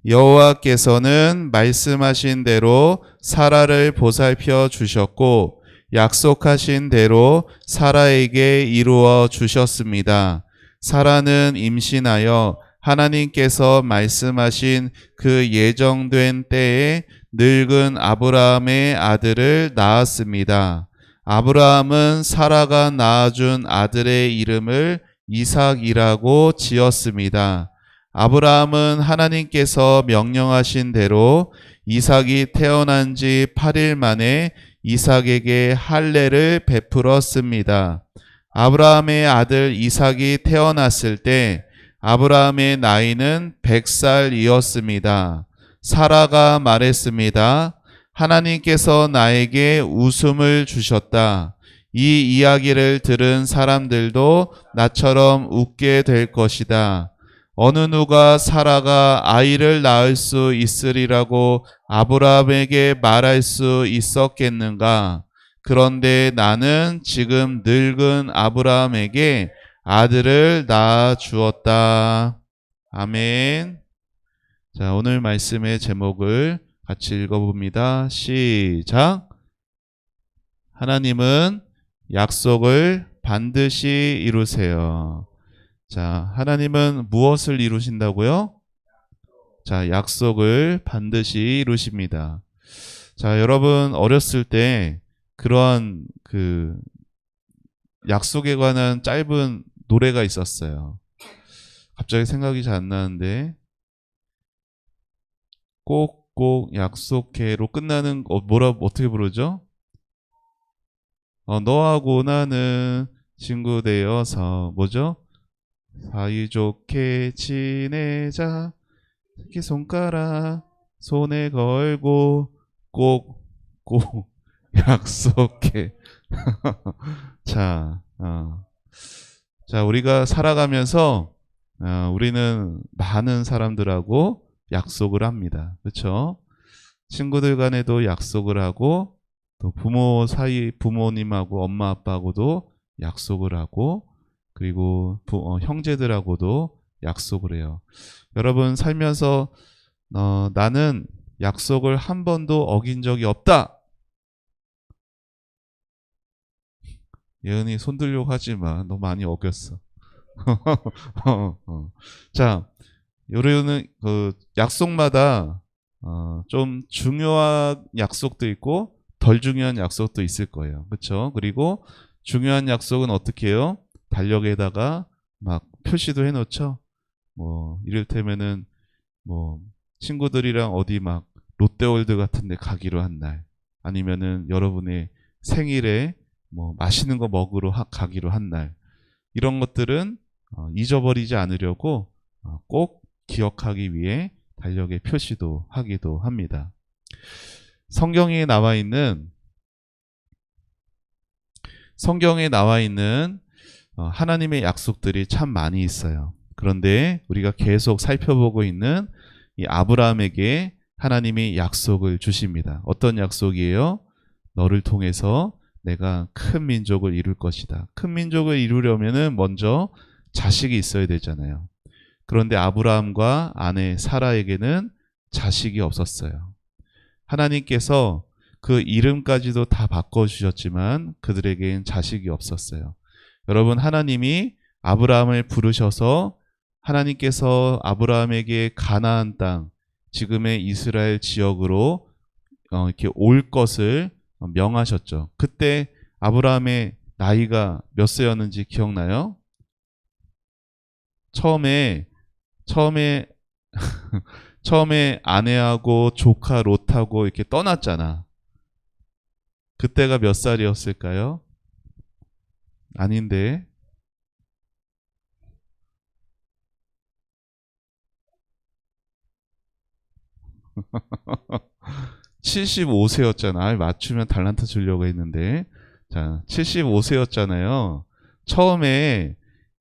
여호와께서는 말씀하신 대로 사라를 보살펴 주셨고 약속하신 대로 사라에게 이루어 주셨습니다. 사라는 임신하여 하나님께서 말씀하신 그 예정된 때에 늙은 아브라함의 아들을 낳았습니다. 아브라함은 사라가 낳아준 아들의 이름을 이삭이라고 지었습니다. 아브라함은 하나님께서 명령하신 대로 이삭이 태어난 지 8일 만에 이삭에게 할례를 베풀었습니다. 아브라함의 아들 이삭이 태어났을 때 아브라함의 나이는 100살이었습니다. 사라가 말했습니다. 하나님께서 나에게 웃음을 주셨다. 이 이야기를 들은 사람들도 나처럼 웃게 될 것이다. 어느 누가 사라가 아이를 낳을 수 있으리라고 아브라함에게 말할 수 있었겠는가? 그런데 나는 지금 늙은 아브라함에게 아들을 낳아 주었다. 아멘. 자, 오늘 말씀의 제목을 같이 읽어봅니다. 시작. 하나님은 약속을 반드시 이루세요. 자, 하나님은 무엇을 이루신다고요? 자, 약속을 반드시 이루십니다. 자, 여러분 어렸을 때 그러한 약속에 관한 짧은 노래가 있었어요. 갑자기 생각이 잘 안 나는데 꼭꼭 약속해로 끝나는 어떻게 부르죠? 너하고 나는 친구 되어서 뭐죠? 사이좋게 지내자. 새끼 손가락 손에 걸고 꼭 약속해. 자, 우리가 살아가면서 우리는 많은 사람들하고 약속을 합니다. 그렇죠? 친구들 간에도 약속을 하고 또 부모 사이 부모님하고 엄마 아빠하고도 약속을 하고 그리고 형제들하고도 약속을 해요. 여러분 살면서 나는 약속을 한 번도 어긴 적이 없다. 예은이 손 들려고 하지만 너 많이 어겼어. 자, 요리는 약속마다 좀 중요한 약속도 있고 덜 중요한 약속도 있을 거예요. 그렇죠? 그리고 중요한 약속은 어떻게 해요? 달력에다가 막 표시도 해놓죠. 뭐 이를테면은 뭐 친구들이랑 어디 막 롯데월드 같은 데 가기로 한 날, 아니면은 여러분의 생일에 뭐 맛있는 거 먹으러 가기로 한 날, 이런 것들은 잊어버리지 않으려고 꼭 기억하기 위해 달력에 표시도 하기도 합니다. 성경에 나와 있는 하나님의 약속들이 참 많이 있어요. 그런데 우리가 계속 살펴보고 있는 이 아브라함에게 하나님이 약속을 주십니다. 어떤 약속이에요? 너를 통해서 내가 큰 민족을 이룰 것이다. 큰 민족을 이루려면은 먼저 자식이 있어야 되잖아요. 그런데 아브라함과 아내 사라에게는 자식이 없었어요. 하나님께서 그 이름까지도 다 바꿔주셨지만 그들에겐 자식이 없었어요. 여러분, 하나님이 아브라함을 부르셔서 하나님께서 아브라함에게 가나안 땅, 지금의 이스라엘 지역으로 이렇게 올 것을 명하셨죠. 그때 아브라함의 나이가 몇 세였는지 기억나요? 처음에 아내하고 조카 롯하고 이렇게 떠났잖아. 그때가 몇 살이었을까요? 아닌데. 75세였잖아. 맞추면 달란트 주려고 했는데. 자, 75세였잖아요. 처음에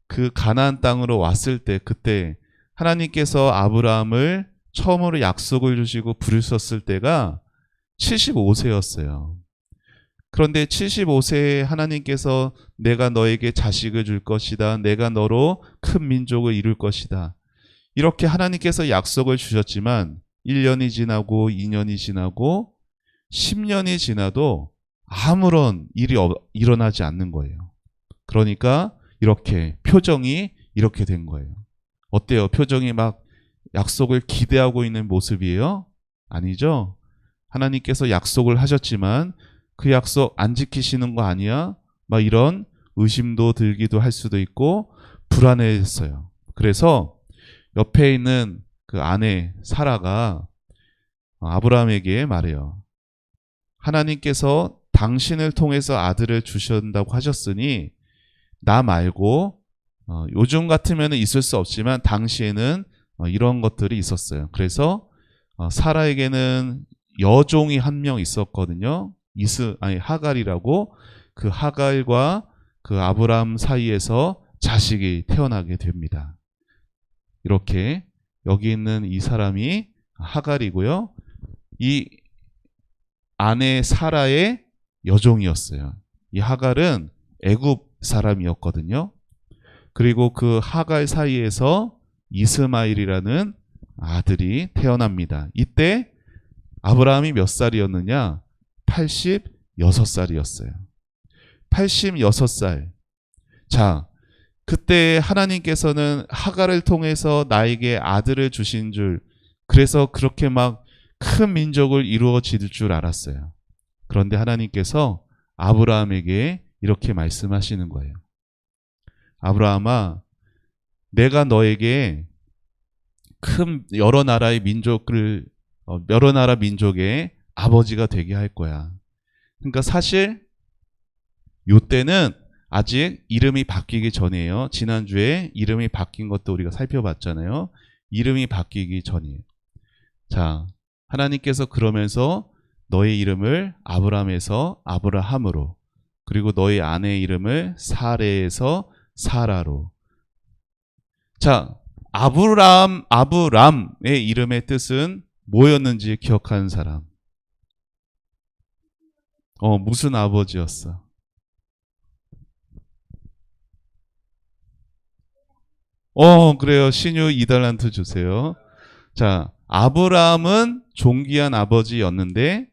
그 가나안 땅으로 왔을 때, 그때 하나님께서 아브라함을 처음으로 약속을 주시고 부르셨을 때가 75세였어요. 그런데 75세에 하나님께서 내가 너에게 자식을 줄 것이다. 내가 너로 큰 민족을 이룰 것이다. 이렇게 하나님께서 약속을 주셨지만 1년이 지나고 2년이 지나고 10년이 지나도 아무런 일이 일어나지 않는 거예요. 그러니까 이렇게 표정이 이렇게 된 거예요. 어때요? 표정이 막 약속을 기대하고 있는 모습이에요? 아니죠? 하나님께서 약속을 하셨지만 그 약속 안 지키시는 거 아니야? 막 이런 의심도 들기도 할 수도 있고 불안해했어요. 그래서 옆에 있는 그 아내 사라가 아브라함에게 말해요. 하나님께서 당신을 통해서 아들을 주신다고 하셨으니 나 말고 요즘 같으면 있을 수 없지만 당시에는 이런 것들이 있었어요. 그래서 사라에게는 여종이 한 명 있었거든요. 하갈이라고. 그 하갈과 그 아브라함 사이에서 자식이 태어나게 됩니다. 이렇게 여기 있는 이 사람이 하갈이고요. 이 아내 사라의 여종이었어요. 이 하갈은 애굽 사람이었거든요. 그리고 그 하갈 사이에서 이스마일이라는 아들이 태어납니다. 이때 아브라함이 몇 살이었느냐? 86살이었어요. 86살. 자, 그때 하나님께서는 하갈을 통해서 나에게 아들을 주신 줄, 그래서 그렇게 막 큰 민족을 이루어질 줄 알았어요. 그런데 하나님께서 아브라함에게 이렇게 말씀하시는 거예요. 아브라함아, 내가 너에게 큰 여러 나라 민족의 아버지가 되게 할 거야. 그러니까 사실 요때는 아직 이름이 바뀌기 전이에요. 지난주에 이름이 바뀐 것도 우리가 살펴봤잖아요. 이름이 바뀌기 전이에요. 자, 하나님께서 그러면서 너의 이름을 아브람에서 아브라함으로, 그리고 너의 아내의 이름을 사레에서 사라로. 자, 아브람의 이름의 뜻은 뭐였는지 기억하는 사람? 무슨 아버지였어? 그래요. 신유 2달란트 주세요. 자, 아브라함은 존귀한 아버지였는데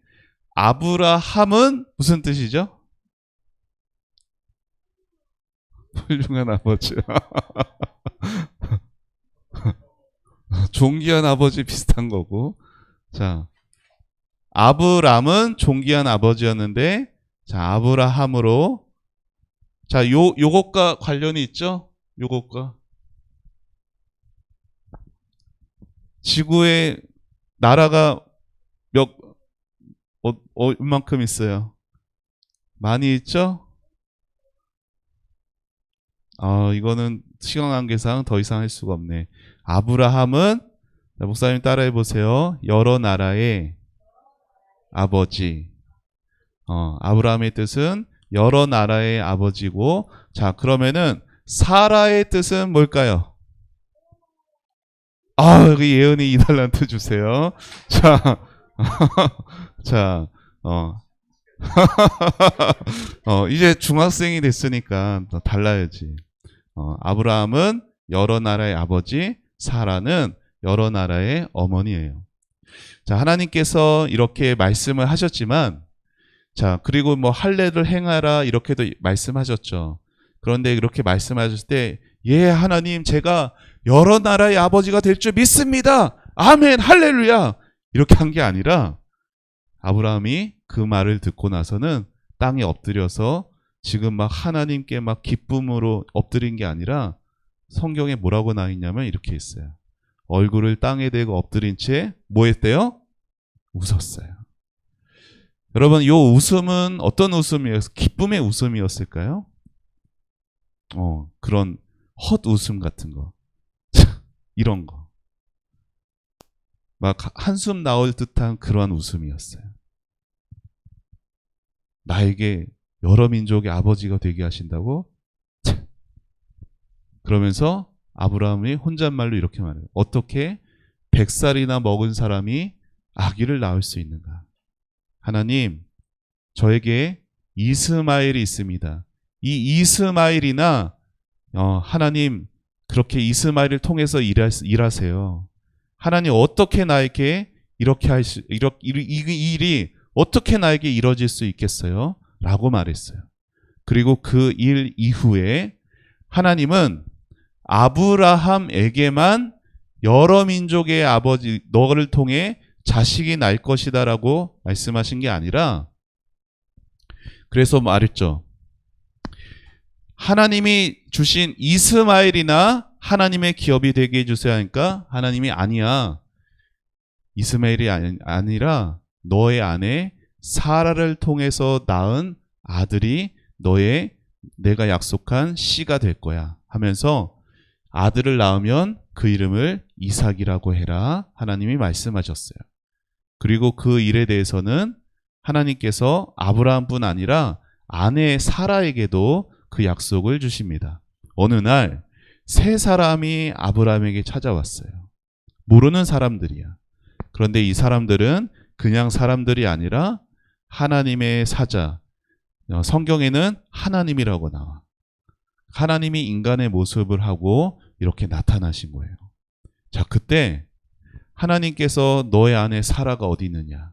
아브라함은 무슨 뜻이죠? 훌륭한 아버지. 존귀한 아버지 비슷한 거고. 자, 아브람은 존귀한 아버지였는데, 자, 아브라함으로. 자, 요것과 관련이 있죠? 요것과. 지구에 나라가 얼만큼 있어요? 많이 있죠? 이거는 시간 관계상 더 이상 할 수가 없네. 아브라함은, 자, 목사님 따라해 보세요. 여러 나라의 아버지. 아브라함의 뜻은 여러 나라의 아버지고, 자, 그러면은 사라의 뜻은 뭘까요? 여기 예은이 2달란트 주세요. 자, 자, 이제 중학생이 됐으니까 달라야지. 아브라함은 여러 나라의 아버지, 사라는 여러 나라의 어머니예요. 자, 하나님께서 이렇게 말씀을 하셨지만, 자, 그리고 뭐 할례를 행하라 이렇게도 말씀하셨죠. 그런데 이렇게 말씀하셨을 때, 예, 하나님, 제가 여러 나라의 아버지가 될 줄 믿습니다. 아멘, 할렐루야. 이렇게 한 게 아니라 아브라함이 그 말을 듣고 나서는 땅에 엎드려서 지금 막 하나님께 막 기쁨으로 엎드린 게 아니라 성경에 뭐라고 나와 있냐면 이렇게 있어요. 얼굴을 땅에 대고 엎드린 채 뭐 했대요? 웃었어요. 여러분, 요 웃음은 어떤 웃음이었어요? 기쁨의 웃음이었을까요? 그런 헛웃음 같은 거. 이런 거. 막 한숨 나올 듯한 그런 웃음이었어요. 나에게 여러 민족의 아버지가 되게 하신다고? 그러면서 아브라함이 혼잣말로 이렇게 말해요. 어떻게 100살이나 먹은 사람이 아기를 낳을 수 있는가? 하나님, 저에게 이스마엘이 있습니다. 이 이스마엘이나 하나님 그렇게 이스마엘을 통해서 일하세요. 하나님 어떻게 나에게 이렇게 이 일이 어떻게 나에게 이루어질 수 있겠어요? 라고 말했어요. 그리고 그 일 이후에 하나님은 아브라함에게만 여러 민족의 아버지 너를 통해 자식이 날 것이다 라고 말씀하신 게 아니라, 그래서 말했죠. 하나님이 주신 이스마엘이나 하나님의 기업이 되게 해주세요 하니까 하나님이 아니야. 이스마엘이 아니라 너의 아내 사라를 통해서 낳은 아들이 내가 약속한 씨가 될 거야 하면서 아들을 낳으면 그 이름을 이삭이라고 해라 하나님이 말씀하셨어요. 그리고 그 일에 대해서는 하나님께서 아브라함뿐 아니라 아내 사라에게도 그 약속을 주십니다. 어느 날 세 사람이 아브라함에게 찾아왔어요. 모르는 사람들이야. 그런데 이 사람들은 그냥 사람들이 아니라 하나님의 사자, 성경에는 하나님이라고 나와. 하나님이 인간의 모습을 하고 이렇게 나타나신 거예요. 자, 그때 하나님께서 너의 아내 사라가 어디 있느냐?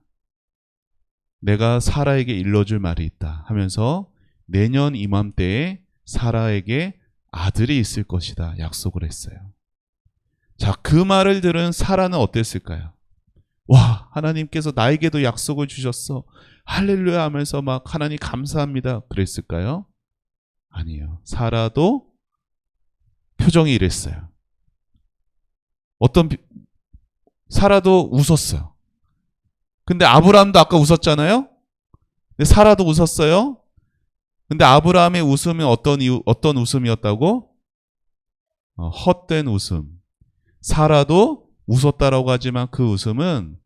내가 사라에게 일러줄 말이 있다 하면서 내년 이맘때에 사라에게 아들이 있을 것이다 약속을 했어요. 자, 그 말을 들은 사라는 어땠을까요? 와, 하나님께서 나에게도 약속을 주셨어. 할렐루야 하면서 막 하나님 감사합니다 그랬을까요? 아니에요. 사라도 표정이 이랬어요. 사라도 웃었어요. 근데 아브라함도 아까 웃었잖아요? 근데 사라도 웃었어요? 근데 아브라함의 웃음은 어떤 웃음이었다고? 헛된 웃음. 사라도 웃었다라고 하지만 그 웃음은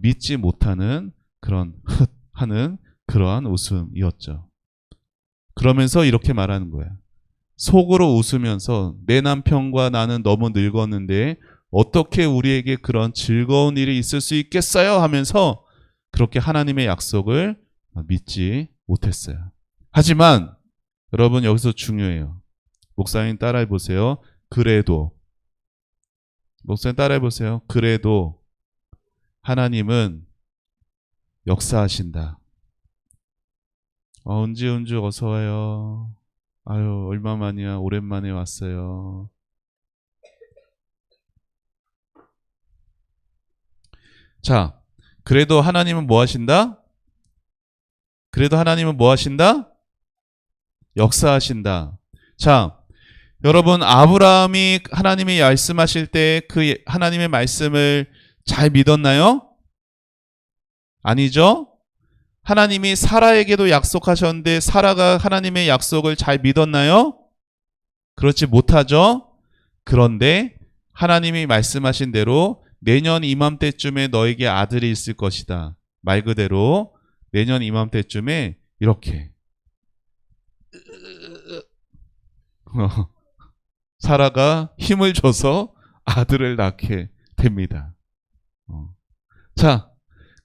믿지 못하는 그런 하는 그러한 웃음이었죠. 그러면서 이렇게 말하는 거예요. 속으로 웃으면서 내 남편과 나는 너무 늙었는데 어떻게 우리에게 그런 즐거운 일이 있을 수 있겠어요? 하면서 그렇게 하나님의 약속을 믿지 못했어요. 하지만 여러분 여기서 중요해요. 목사님 따라해 보세요. 목사님 따라해 보세요. 그래도 하나님은 역사하신다. 은주 어서 와요. 아유, 얼마만이야. 오랜만에 왔어요. 자, 그래도 하나님은 뭐 하신다? 역사하신다. 자, 여러분 아브라함이 하나님이 말씀하실 때 그 하나님의 말씀을 잘 믿었나요? 아니죠? 하나님이 사라에게도 약속하셨는데 사라가 하나님의 약속을 잘 믿었나요? 그렇지 못하죠? 그런데 하나님이 말씀하신 대로 내년 이맘때쯤에 너에게 아들이 있을 것이다. 말 그대로 내년 이맘때쯤에 이렇게 사라가 힘을 줘서 아들을 낳게 됩니다. 자,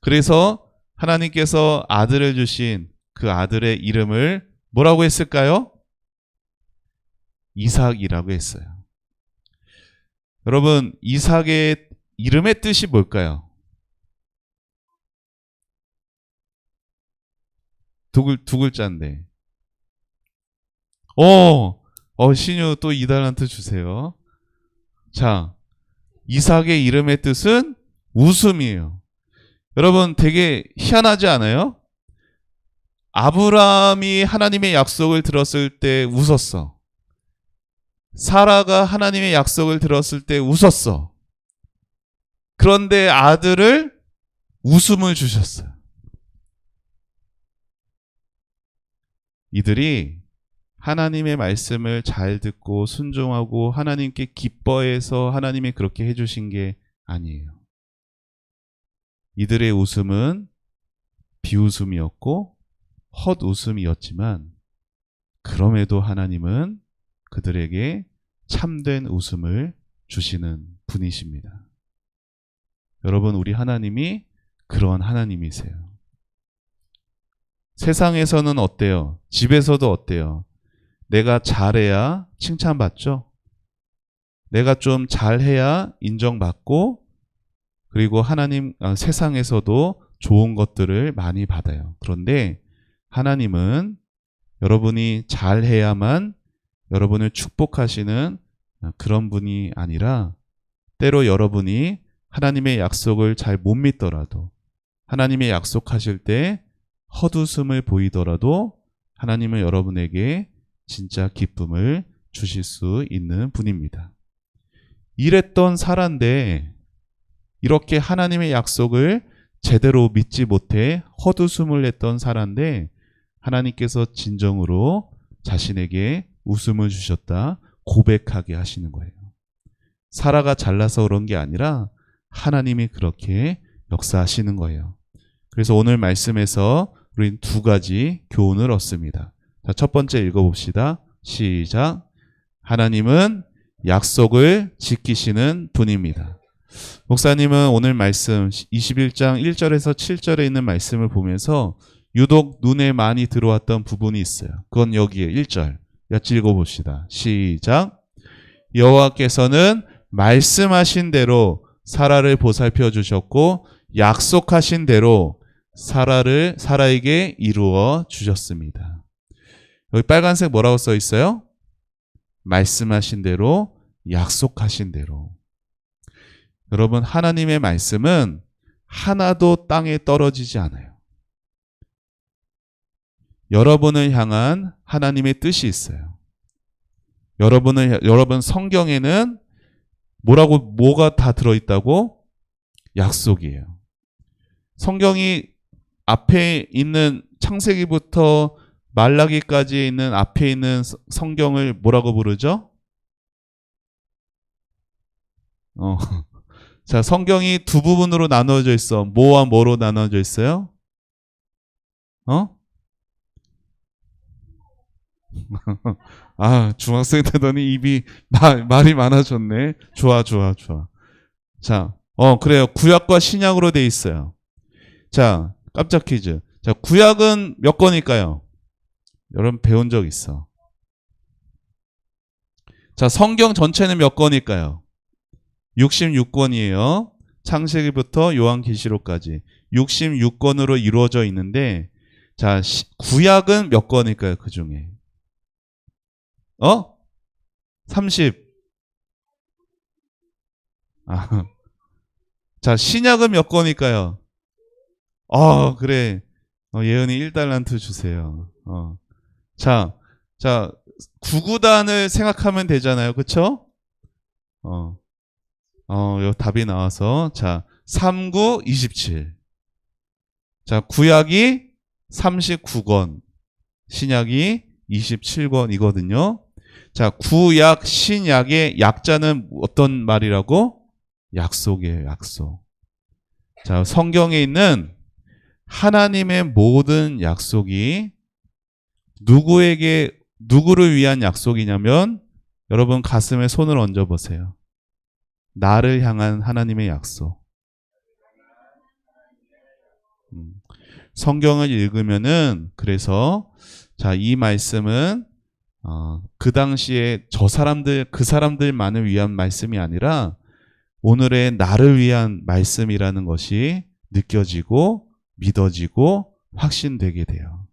그래서 하나님께서 아들을 주신 그 아들의 이름을 뭐라고 했을까요? 이삭이라고 했어요. 여러분, 이삭의 이름의 뜻이 뭘까요? 두 글자인데. 신유 또 이달란트 주세요. 자, 이삭의 이름의 뜻은 웃음이에요. 여러분 되게 희한하지 않아요? 아브라함이 하나님의 약속을 들었을 때 웃었어. 사라가 하나님의 약속을 들었을 때 웃었어. 그런데 아들을 웃음을 주셨어요. 이들이 하나님의 말씀을 잘 듣고 순종하고 하나님께 기뻐해서 하나님이 그렇게 해주신 게 아니에요. 이들의 웃음은 비웃음이었고 헛웃음이었지만 그럼에도 하나님은 그들에게 참된 웃음을 주시는 분이십니다. 여러분, 우리 하나님이 그런 하나님이세요. 세상에서는 어때요? 집에서도 어때요? 내가 잘해야 칭찬받죠? 내가 좀 잘해야 인정받고 그리고 하나님 세상에서도 좋은 것들을 많이 받아요. 그런데 하나님은 여러분이 잘해야만 여러분을 축복하시는 그런 분이 아니라 때로 여러분이 하나님의 약속을 잘 못 믿더라도 하나님의 약속하실 때 헛웃음을 보이더라도 하나님은 여러분에게 진짜 기쁨을 주실 수 있는 분입니다. 이랬던 사라인데 이렇게 하나님의 약속을 제대로 믿지 못해 헛웃음을 냈던 사라인데 하나님께서 진정으로 자신에게 웃음을 주셨다 고백하게 하시는 거예요. 사라가 잘나서 그런 게 아니라 하나님이 그렇게 역사하시는 거예요. 그래서 오늘 말씀에서 우리는 두 가지 교훈을 얻습니다. 자, 첫 번째 읽어봅시다. 시작. 하나님은 약속을 지키시는 분입니다. 목사님은 오늘 말씀 21장 1절에서 7절에 있는 말씀을 보면서 유독 눈에 많이 들어왔던 부분이 있어요. 그건 여기에 1절 같이 읽어봅시다. 시작. 여호와께서는 말씀하신 대로 사라를 보살펴 주셨고 약속하신 대로 사라에게 이루어 주셨습니다. 여기 빨간색 뭐라고 써 있어요? 말씀하신 대로, 약속하신 대로. 여러분, 하나님의 말씀은 하나도 땅에 떨어지지 않아요. 여러분을 향한 하나님의 뜻이 있어요. 여러분 성경에는 뭐가 다 들어있다고? 약속이에요. 성경이 앞에 있는 창세기부터 말라기까지 있는 앞에 있는 성경을 뭐라고 부르죠? 자, 성경이 두 부분으로 나눠져 있어. 뭐와 뭐로 나눠져 있어요? 중학생 되더니 입이 말이 많아졌네. 좋아. 자, 그래요. 구약과 신약으로 돼 있어요. 자, 깜짝 퀴즈. 자, 구약은 몇 권일까요? 여러분 배운 적 있어. 자, 성경 전체는 몇 권일까요? 66권이에요. 창세기부터 요한계시록까지 66권으로 이루어져 있는데, 자, 구약은 몇 권일까요? 그 중에 30. 자, 신약은 몇 권일까요? 그래. 예은이 1달란트 주세요. 자, 구구단을 생각하면 되잖아요. 그쵸? 요 답이 나와서, 자, 39, 27. 자, 구약이 39권, 신약이 27권이거든요. 자, 구약, 신약의 약자는 어떤 말이라고? 약속이에요, 약속. 자, 성경에 있는 하나님의 모든 약속이 누구를 위한 약속이냐면, 여러분 가슴에 손을 얹어 보세요. 나를 향한 하나님의 약속. 성경을 읽으면은, 그래서, 자, 이 말씀은, 그 당시에 그 사람들만을 위한 말씀이 아니라, 오늘의 나를 위한 말씀이라는 것이 느껴지고, 믿어지고, 확신되게 돼요.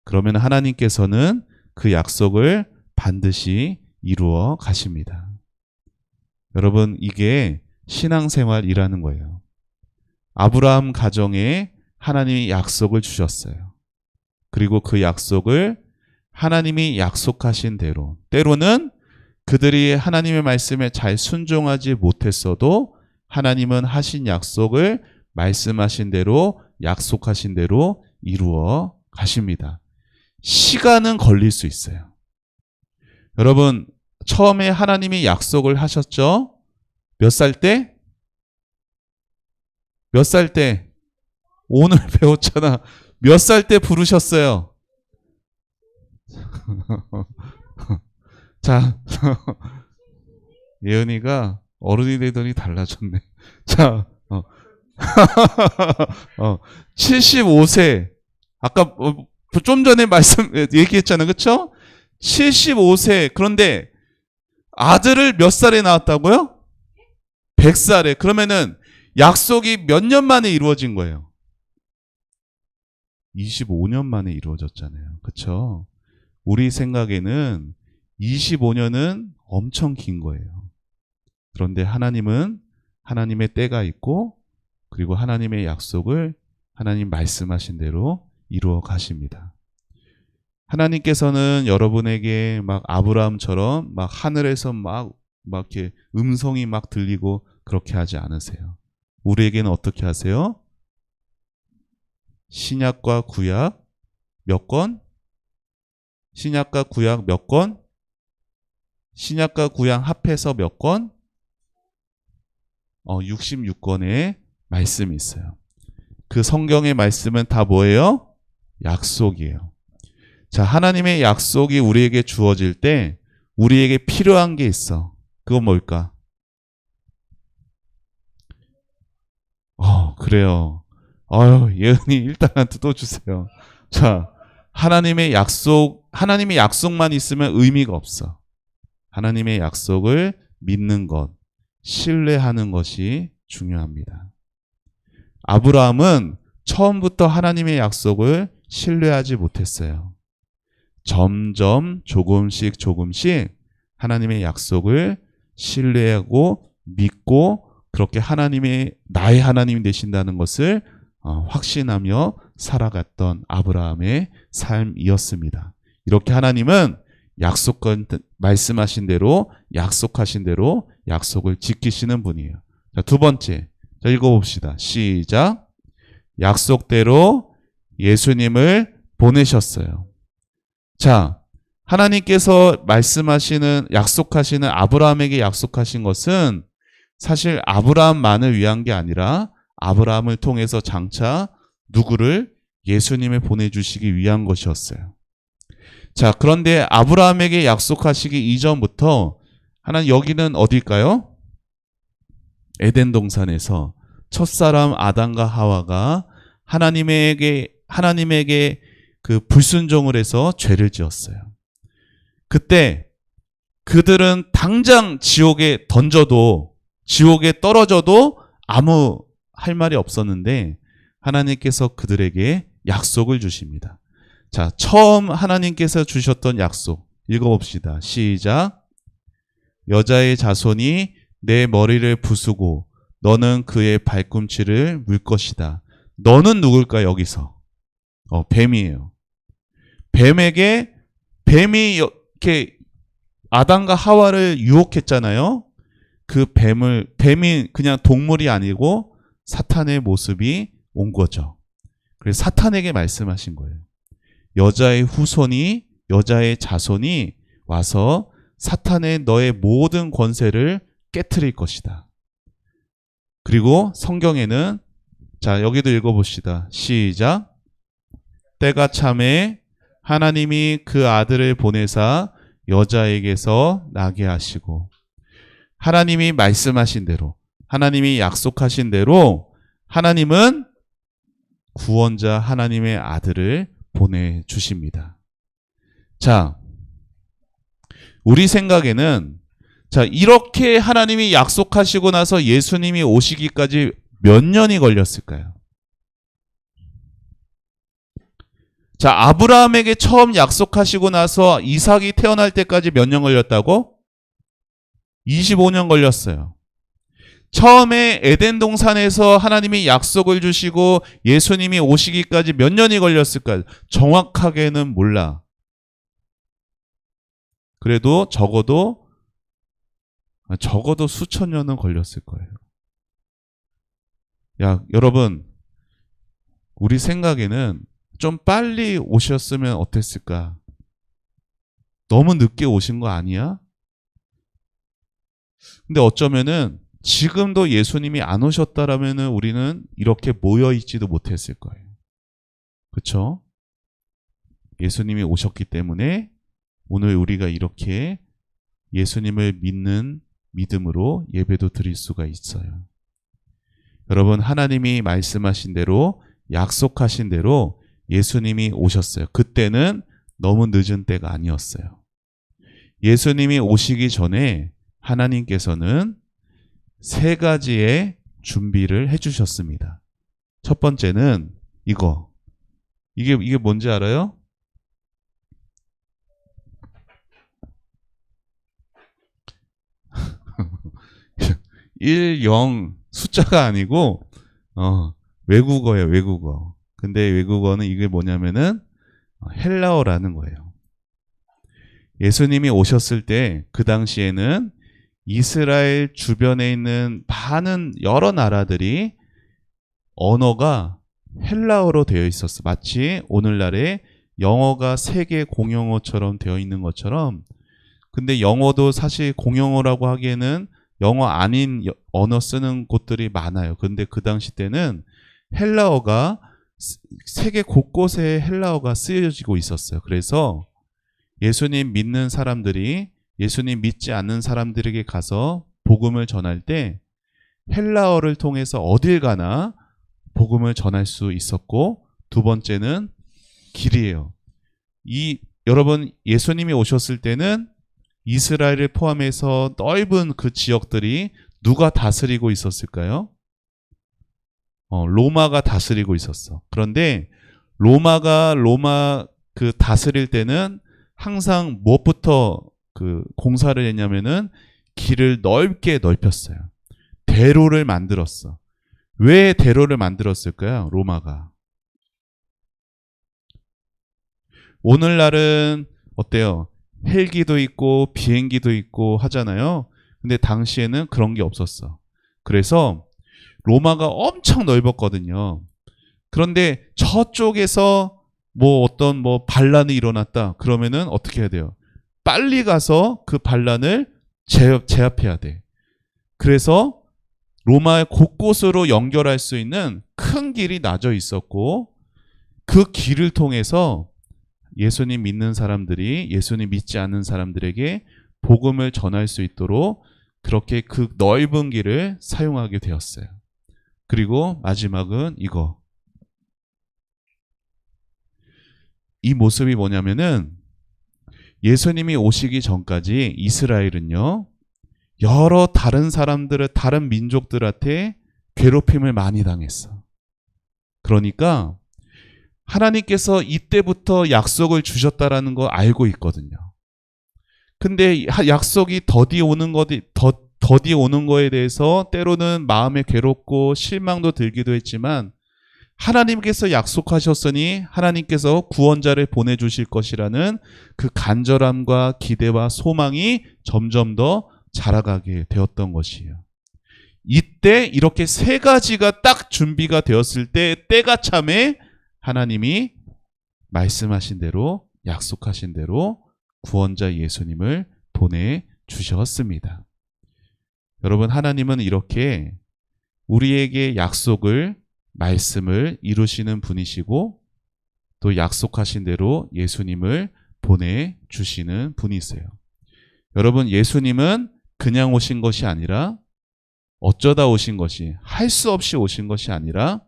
그러면 하나님께서는 그 약속을 반드시 이루어 가십니다. 여러분, 이게 신앙생활이라는 거예요. 아브라함 가정에 하나님이 약속을 주셨어요. 그리고 그 약속을 하나님이 약속하신 대로, 때로는 그들이 하나님의 말씀에 잘 순종하지 못했어도 하나님은 하신 약속을 말씀하신 대로, 약속하신 대로 이루어 가십니다. 시간은 걸릴 수 있어요. 여러분, 처음에 하나님이 약속을 하셨죠? 몇 살 때? 몇 살 때? 오늘 배웠잖아. 몇 살 때 부르셨어요? 자, 예은이가 어른이 되더니 달라졌네. 자, 75세. 아까 좀 전에 얘기했잖아요. 그쵸? 75세. 그런데 아들을 몇 살에 낳았다고요? 100살에. 그러면은 약속이 몇 년 만에 이루어진 거예요? 25년 만에 이루어졌잖아요. 그쵸? 우리 생각에는 25년은 엄청 긴 거예요. 그런데 하나님은 하나님의 때가 있고, 그리고 하나님의 약속을 하나님 말씀하신 대로 이루어 가십니다. 하나님께서는 여러분에게 막 아브라함처럼 막 하늘에서 막 이렇게 음성이 막 들리고 그렇게 하지 않으세요. 우리에게는 어떻게 하세요? 신약과 구약 몇 권? 신약과 구약 몇 권? 신약과 구약 합해서 몇 권? 66권의 말씀이 있어요. 그 성경의 말씀은 다 뭐예요? 약속이에요. 자, 하나님의 약속이 우리에게 주어질 때 우리에게 필요한 게 있어. 그건 뭘까? 그래요. 예은이 일단한테 또 주세요. 자, 하나님의 약속만 있으면 의미가 없어. 하나님의 약속을 믿는 것, 신뢰하는 것이 중요합니다. 아브라함은 처음부터 하나님의 약속을 신뢰하지 못했어요. 점점 조금씩 하나님의 약속을 신뢰하고 믿고 그렇게 나의 하나님이 되신다는 것을 확신하며 살아갔던 아브라함의 삶이었습니다. 이렇게 하나님은 말씀하신 대로 약속하신 대로 약속을 지키시는 분이에요. 자, 두 번째. 자, 읽어봅시다. 시작. 약속대로 예수님을 보내셨어요. 자, 하나님께서 약속하시는 아브라함에게 약속하신 것은 사실 아브라함만을 위한 게 아니라 아브라함을 통해서 장차 누구를? 예수님을 보내주시기 위한 것이었어요. 자, 그런데 아브라함에게 약속하시기 이전부터 하나님 여기는 어딜까요? 에덴 동산에서 첫사람 아담과 하와가 하나님에게 그 불순종을 해서 죄를 지었어요. 그때 그들은 당장 지옥에 떨어져도 아무 할 말이 없었는데 하나님께서 그들에게 약속을 주십니다. 자, 처음 하나님께서 주셨던 약속 읽어봅시다. 시작. 여자의 자손이 내 머리를 부수고 너는 그의 발꿈치를 물 것이다. 너는 누굴까 여기서? 뱀이에요. 뱀이 이렇게 아담과 하와를 유혹했잖아요. 그 뱀이 그냥 동물이 아니고 사탄의 모습이 온 거죠. 그래서 사탄에게 말씀하신 거예요. 여자의 자손이 와서 사탄의 너의 모든 권세를 깨트릴 것이다. 그리고 성경에는 자, 여기도 읽어봅시다. 시작. 때가 참에 하나님이 그 아들을 보내사 여자에게서 나게 하시고 하나님이 말씀하신 대로 하나님이 약속하신 대로 하나님은 구원자 하나님의 아들을 보내주십니다. 자, 우리 생각에는 자, 이렇게 하나님이 약속하시고 나서 예수님이 오시기까지 몇 년이 걸렸을까요? 자, 아브라함에게 처음 약속하시고 나서 이삭이 태어날 때까지 몇 년 걸렸다고? 25년 걸렸어요. 처음에 에덴 동산에서 하나님이 약속을 주시고 예수님이 오시기까지 몇 년이 걸렸을까요? 정확하게는 몰라. 그래도 적어도 수천 년은 걸렸을 거예요. 여러분, 우리 생각에는 좀 빨리 오셨으면 어땠을까? 너무 늦게 오신 거 아니야? 근데 어쩌면은 지금도 예수님이 안 오셨다라면은 우리는 이렇게 모여 있지도 못했을 거예요. 그렇죠? 예수님이 오셨기 때문에 오늘 우리가 이렇게 예수님을 믿는 믿음으로 예배도 드릴 수가 있어요. 여러분, 하나님이 말씀하신 대로 약속하신 대로 예수님이 오셨어요. 그때는 너무 늦은 때가 아니었어요. 예수님이 오시기 전에 하나님께서는 세 가지의 준비를 해주셨습니다. 첫 번째는 이게 뭔지 알아요? 1, 0 숫자가 아니고 외국어예요, 외국어. 근데 외국어는 이게 뭐냐면은 헬라어라는 거예요. 예수님이 오셨을 때 그 당시에는 이스라엘 주변에 있는 많은 여러 나라들이 언어가 헬라어로 되어 있었어. 마치 오늘날의 영어가 세계 공용어처럼 되어 있는 것처럼. 근데 영어도 사실 공용어라고 하기에는 영어 아닌 언어 쓰는 곳들이 많아요. 근데 그 당시 때는 헬라어가 세계 곳곳에 헬라어가 쓰여지고 있었어요. 그래서 예수님 믿는 사람들이 예수님 믿지 않는 사람들에게 가서 복음을 전할 때 헬라어를 통해서 어딜 가나 복음을 전할 수 있었고, 두 번째는 길이에요. 여러분, 예수님이 오셨을 때는 이스라엘을 포함해서 넓은 그 지역들이 누가 다스리고 있었을까요? 로마가 다스리고 있었어. 그런데 로마 그 다스릴 때는 항상 무엇부터 그 공사를 했냐면은 길을 넓게 넓혔어요. 대로를 만들었어. 왜 대로를 만들었을까요? 로마가. 오늘날은 어때요? 헬기도 있고 비행기도 있고 하잖아요. 근데 당시에는 그런 게 없었어. 그래서 로마가 엄청 넓었거든요. 그런데 저쪽에서 어떤 반란이 일어났다. 그러면은 어떻게 해야 돼요? 빨리 가서 그 반란을 제압해야 돼. 그래서 로마의 곳곳으로 연결할 수 있는 큰 길이 나져 있었고, 그 길을 통해서 예수님 믿는 사람들이 예수님 믿지 않는 사람들에게 복음을 전할 수 있도록 그렇게 그 넓은 길을 사용하게 되었어요. 그리고 마지막은 이 모습이 뭐냐면은 예수님이 오시기 전까지 이스라엘은요, 여러 다른 민족들한테 괴롭힘을 많이 당했어. 그러니까 하나님께서 이때부터 약속을 주셨다라는 거 알고 있거든요. 근데 약속이 더디 오는 거에 대해서 때로는 마음에 괴롭고 실망도 들기도 했지만, 하나님께서 약속하셨으니 하나님께서 구원자를 보내주실 것이라는 그 간절함과 기대와 소망이 점점 더 자라가게 되었던 것이에요. 이때 이렇게 세 가지가 딱 준비가 되었을 때 때가 참에 하나님이 말씀하신 대로, 약속하신 대로 구원자 예수님을 보내주셨습니다. 여러분, 하나님은 이렇게 우리에게 말씀을 이루시는 분이시고, 또 약속하신 대로 예수님을 보내주시는 분이세요. 여러분, 예수님은 그냥 오신 것이 아니라, 어쩌다 오신 것이, 할 수 없이 오신 것이 아니라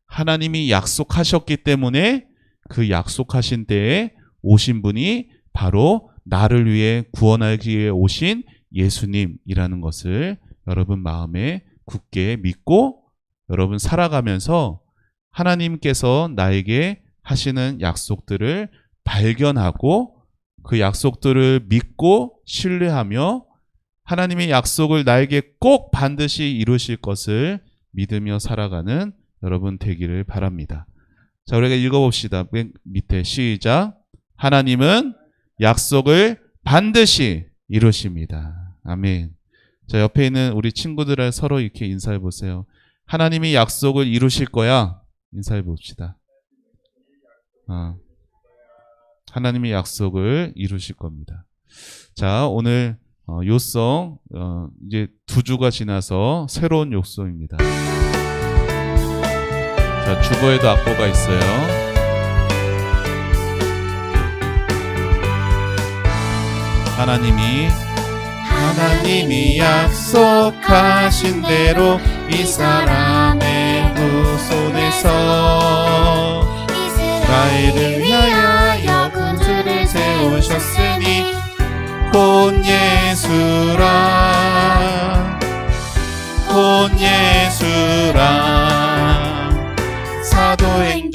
하나님이 약속하셨기 때문에 그 약속하신 때에 오신 분이 바로 나를 위해 구원하기 위해 오신 예수님이라는 것을 여러분 마음에 굳게 믿고, 여러분 살아가면서 하나님께서 나에게 하시는 약속들을 발견하고 그 약속들을 믿고 신뢰하며 하나님의 약속을 나에게 꼭 반드시 이루실 것을 믿으며 살아가는 여러분 되기를 바랍니다. 자, 우리가 읽어봅시다. 맨 밑에 시작. 하나님은 약속을 반드시 이루십니다. 아멘. 자, 옆에 있는 우리 친구들을 서로 이렇게 인사해 보세요. 하나님이 약속을 이루실 거야. 인사해 봅시다. 하나님이 약속을 이루실 겁니다. 자, 오늘 요송 이제 2주가 지나서 새로운 요송입니다. 자, 주보에도 악보가 있어요. 하나님이 약속하신 대로 이 사람의 후손에서 이스라엘을 위하여 구주를 세우셨으니 곧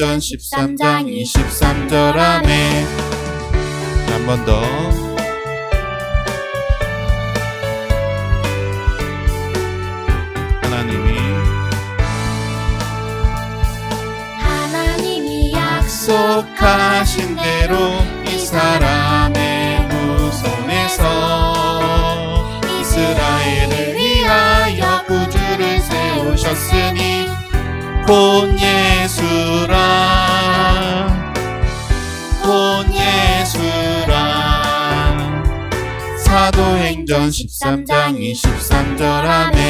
사도행전 13장 23절 아멘. 한 번 더. 하나님이 약속하신 대로 이 사람의 후손에서 이스라엘을 위하여 구주를 세우셨으니 곧 예수라, 곧 예수라. 사도행전 13장 23절 아멘.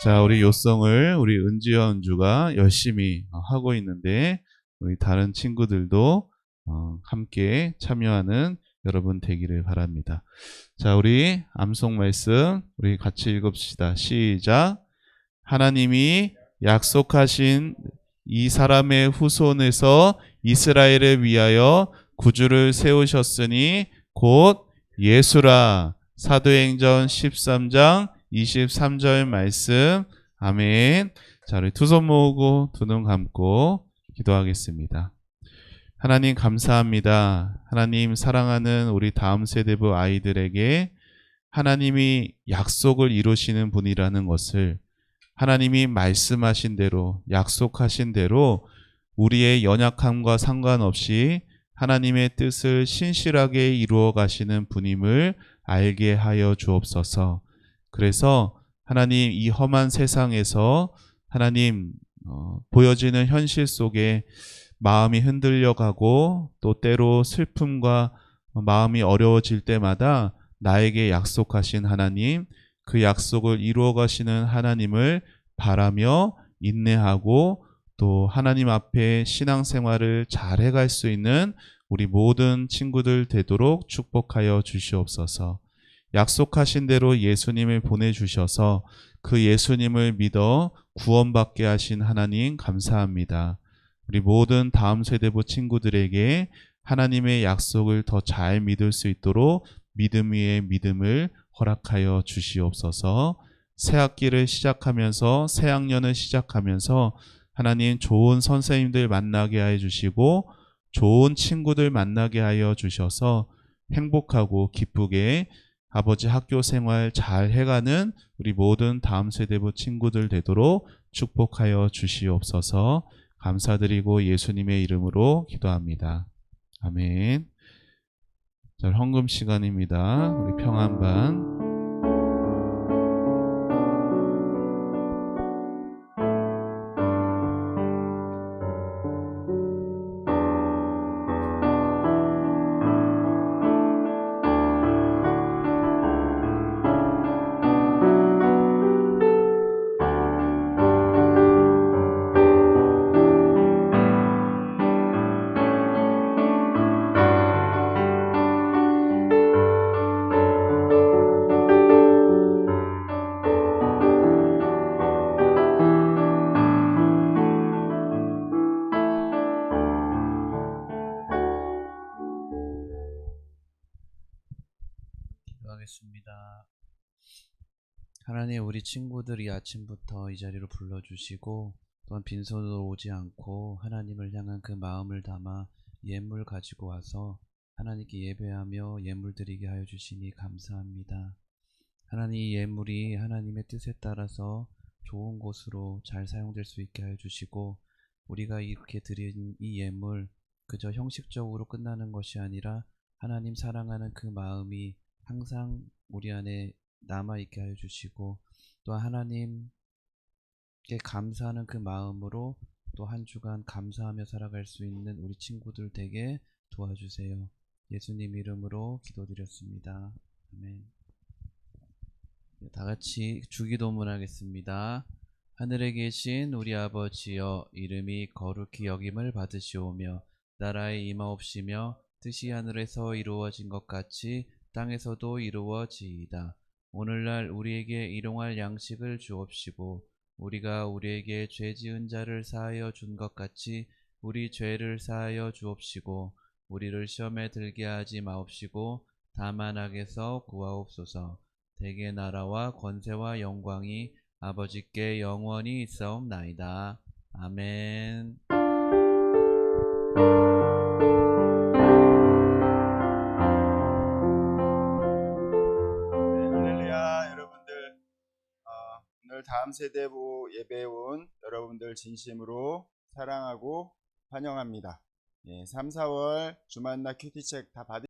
자, 우리 요성을 우리 은지와 은주가 열심히 하고 있는데 우리 다른 친구들도 함께 참여하는 여러분 되기를 바랍니다. 자, 우리 암송 말씀 우리 같이 읽읍시다. 시작. 하나님이 약속하신 이 사람의 후손에서 이스라엘을 위하여 구주를 세우셨으니 곧 예수라. 사도행전 13장 23절 말씀. 아멘. 자, 우리 두 손 모으고 두 눈 감고 기도하겠습니다. 하나님 감사합니다. 하나님 사랑하는 우리 다음 세대부 아이들에게 하나님이 약속을 이루시는 분이라는 것을, 하나님이 말씀하신 대로 약속하신 대로 우리의 연약함과 상관없이 하나님의 뜻을 신실하게 이루어 가시는 분임을 알게 하여 주옵소서. 그래서 하나님 이 험한 세상에서 하나님 보여지는 현실 속에 마음이 흔들려가고 또 때로 슬픔과 마음이 어려워질 때마다 나에게 약속하신 하나님, 그 약속을 이루어 가시는 하나님을 바라며 인내하고 또 하나님 앞에 신앙생활을 잘 해갈 수 있는 우리 모든 친구들 되도록 축복하여 주시옵소서. 약속하신 대로 예수님을 보내주셔서 그 예수님을 믿어 구원받게 하신 하나님 감사합니다. 우리 모든 다음 세대부 친구들에게 하나님의 약속을 더 잘 믿을 수 있도록 믿음 위에 믿음을 허락하여 주시옵소서. 새 학기를 시작하면서 새 학년을 시작하면서 하나님 좋은 선생님들 만나게 하여 주시고 좋은 친구들 만나게 하여 주셔서 행복하고 기쁘게 아버지 학교 생활 잘 해가는 우리 모든 다음 세대부 친구들 되도록 축복하여 주시옵소서. 감사드리고 예수님의 이름으로 기도합니다. 아멘. 자, 헌금 시간입니다. 우리 평안반. 기도하겠습니다. 하나님, 우리 친구들이 아침부터 이 자리로 불러주시고 또한 빈손으로 오지 않고 하나님을 향한 그 마음을 담아 예물 가지고 와서 하나님께 예배하며 예물 드리게 하여 주시니 감사합니다. 하나님, 이 예물이 하나님의 뜻에 따라서 좋은 곳으로 잘 사용될 수 있게 하여 주시고 우리가 이렇게 드린 이 예물 그저 형식적으로 끝나는 것이 아니라 하나님 사랑하는 그 마음이 항상 우리 안에 남아있게 하여 주시고 또 하나님께 감사하는 그 마음으로 또 한 주간 감사하며 살아갈 수 있는 우리 친구들 되게 도와주세요. 예수님 이름으로 기도드렸습니다. 아멘. 다 같이 주기도문 하겠습니다. 하늘에 계신 우리 아버지여, 이름이 거룩히 여김을 받으시오며 나라의 임하옵시며 뜻이 하늘에서 이루어진 것 같이 땅에서도 이루어지이다. 오늘날 우리에게 일용할 양식을 주옵시고 우리가 우리에게 죄 지은 자를 사하여 준 것 같이 우리 죄를 사하여 주옵시고 우리를 시험에 들게 하지 마옵시고 다만 악에서 구하옵소서. 대개 나라와 권세와 영광이 아버지께 영원히 있사옵나이다. 아멘. 네, 할렐루야. 여러분들, 오늘 다음 세대부 예배에 온 여러분들 진심으로 사랑하고 환영합니다. 예, 3, 4월 주만나 큐티책 다 받으